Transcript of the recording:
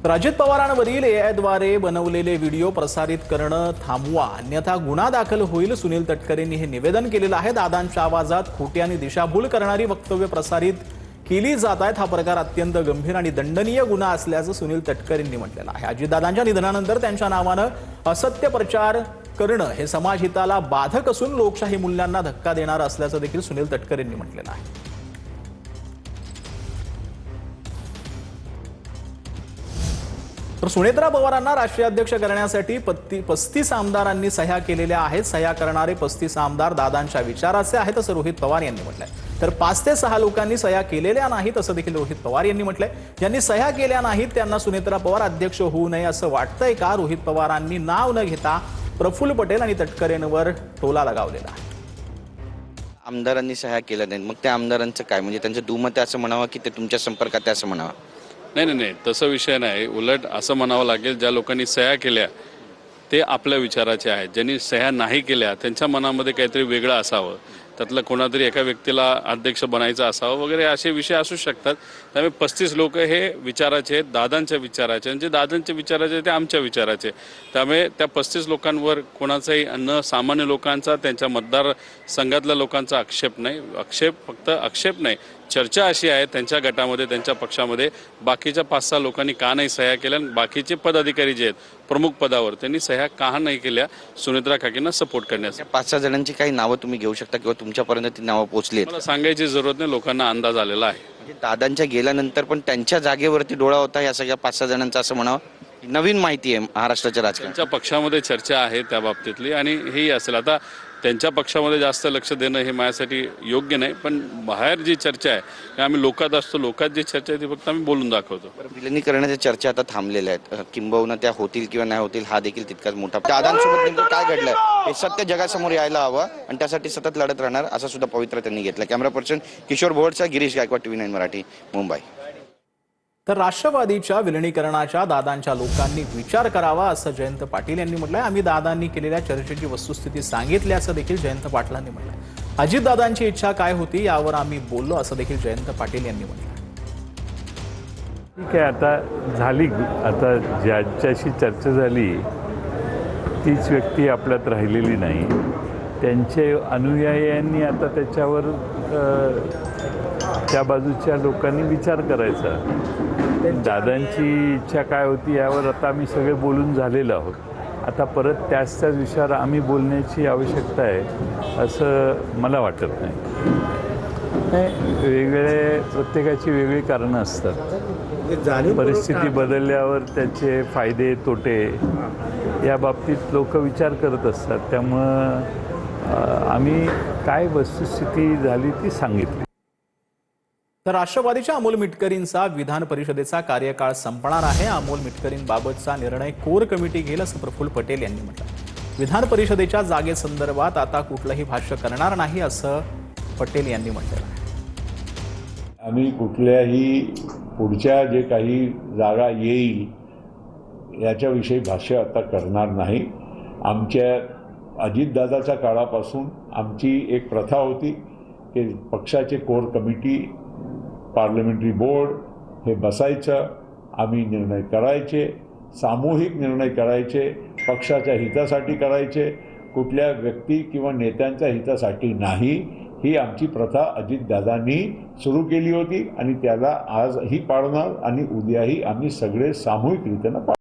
तर अजित पवारांवरील एआयद्वारे बनवलेले व्हिडिओ प्रसारित करणं थांबवा, अन्यथा गुन्हा दाखल होईल. सुनील तटकरेंनी हे निवेदन केलेलं आहे. दादांच्या आवाजात खोटी आणि दिशाभूल करणारी वक्तव्य प्रसारित केली जात आहेत. हा प्रकार अत्यंत गंभीर आणि दंडनीय गुन्हा असल्याचं सुनील तटकरेंनी म्हटलेलं आहे. अजितदादांच्या निधनानंतर त्यांच्या नावानं असत्य प्रचार करणं हे समाजहिताला बाधक असून लोकशाही मूल्यांना धक्का देणार असल्याचं देखील सुनील तटकरेंनी म्हटलेलं आहे. तर सुनेत्रा पवारांना राष्ट्रीय अध्यक्ष करण्यासाठी 35 आमदारांनी सह्या केलेल्या आहेत. सह्या करणारे 35 आमदार दादांच्या विचाराचे आहेत असं रोहित पवार यांनी म्हटलंय. तर 5 ते 6 लोकांनी सह्या केलेल्या नाहीत असं देखील रोहित पवार यांनी म्हटलंय. ज्यांनी सह्या केल्या नाहीत त्यांना सुनेत्रा पवार अध्यक्ष होऊ नये असं वाटतंय का? रोहित पवारांनी नाव न घेता प्रफुल्ल पटेल आणि तटकरेंवर टोला लगावलेला आहे. आमदारांनी सह्या केल्या नाहीत, मग त्या आमदारांचं काय? म्हणजे त्यांचं दुमत आहे असं म्हणावं की ते तुमच्या संपर्कात आहे असं म्हणावं? नाही, तसं विषय नाही. उलट असं म्हणावं लागेल, ज्या लोकांनी सह्या केल्या ते आपल्या विचाराचे आहेत. ज्यांनी सह्या नाही केल्या त्यांच्या मनामध्ये काहीतरी वेगळं असावं, त्यातलं कोणातरी एका व्यक्तीला अध्यक्ष बनायचं असावं वगैरे असे विषय असू शकतात. त्यामुळे 35 लोक हे विचाराचे आहेत, दादांच्या विचाराचे, आणि जे दादांच्या विचाराचे ते आमच्या विचाराचे. त्यामुळे त्या 35 लोकांवर कोणाचाही न सामान्य लोकांचा, त्यांच्या मतदारसंघातल्या लोकांचा आक्षेप नाही. फक्त आक्षेप नाही, चर्चा अशी आहे त्यांच्या गटामध्ये, त्यांच्या पक्षामध्ये बाकीच्या 5-6 लोकांनी का नाही सह्या केल्या, बाकीचे पदाधिकारी जे आहेत प्रमुख पदावर त्यांनी सह्या का नाही केल्या सुनेत्रा काकींना सपोर्ट करण्यासाठी. 5-6 जणांची काही नावं तुम्ही घेऊ शकता किंवा तुमच्यापर्यंत ती नावं पोहोचली आहेत? मला सांगायची जरूरत नाही, लोकांना अंदाज आलेला आहे. म्हणजे दादांच्या गेल्यानंतर पण त्यांच्या जागेवरती डोळा होता या सगळ्या 5-6 जणांचा असं म्हणावं? नवीन माहिती आहे महाराष्ट्राच्या राजकारणात. त्यांच्या पक्षामध्ये चर्चा आहे त्या बाबतीतली, आणि हेही असेल. आता त्यांच्या पक्षामध्ये जास्त लक्ष देणं हे माझ्यासाठी योग्य नाही, पण बाहेर जी चर्चा आहे की आम्ही लोकात असतो, लोकात जी चर्चा आहे ती फक्त आम्ही बोलून दाखवतो. विलिनीकरणाच्या चर्चा आता थांबलेल्या आहेत, किंबहुना त्या होतील किंवा नाही होतील हा देखील तितकाच मोठा. दादांसोबत नेमकं काय घडलंय हे सत्य जगासमोर यायला हवं आणि त्यासाठी सतत लढत राहणार असा सुद्धा पवित्रा त्यांनी घेतला. कॅमेरा पर्सन किशोर भोवडचा, गिरीश गायकवाड, TV9 मराठी, मुंबई. तर राष्ट्रवादीच्या विलिनीकरणाच्या दादांच्या लोकांनी विचार करावा असं जयंत पाटील यांनी म्हटलंय. आम्ही दादांनी केलेल्या चर्चेची वस्तुस्थिती सांगितल्याचं देखील जयंत पाटलांनी म्हटलंय. अजितदादांची इच्छा काय होती यावर आम्ही बोललो असं देखील जयंत पाटील यांनी म्हटलं. ठीक आहे, आता झाली, आता ज्यांच्याशी चर्चा झाली तीच व्यक्ती आपल्यात राहिलेली नाही. त्यांचे अनुयायांनी आता त्याच्यावर त्या बाजूच्या लोकांनी विचार करायचा. दादांची इच्छा काय होती यावर आता आम्ही सगळे बोलून झालेलो आहोत. आता परत त्याच विषयावर आम्ही बोलण्याची आवश्यकता आहे असं मला वाटत नाही. वेगळे प्रत्येकाची वेगळी कारणं असतात. परिस्थिती बदलल्यावर त्याचे फायदे तोटे या बाबतीत लोक विचार करत असतात. त्यामुळं आम्ही काय वस्तुस्थिती झाली ती सांगितली. तर राष्ट्रवादीच्या अमोल मिटकरींचा विधान परिषदेचा कार्यकाळ संपणार आहे. अमोल मिटकरींबाबतचा निर्णय कोर कमिटी घेईल असं प्रफुल्ल पटेल यांनी म्हटलं. विधान परिषदेच्या जागेसंदर्भात आता कुठलंही भाष्य करणार नाही असं पटेल यांनी म्हटलं आहे. आम्ही कुठल्याही पुढच्या जे काही जागा येईल याच्याविषयी भाष्य आता करणार नाही. आमच्या अजितदादाच्या काळापासून आमची एक प्रथा होती की पक्षाचे कोर कमिटी, पार्लमेंटरी बोर्ड हे बसायचं, आम्ही निर्णय करायचे, सामूहिक निर्णय करायचे, पक्षाच्या हितासाठी करायचे, कुठल्या व्यक्ती किंवा नेत्यांच्या हितासाठी नाही. ही आमची प्रथा अजितदादांनी सुरू केली होती आणि त्याला आजही पाळणार आणि उद्याही आम्ही सगळे सामूहिकरित्यानं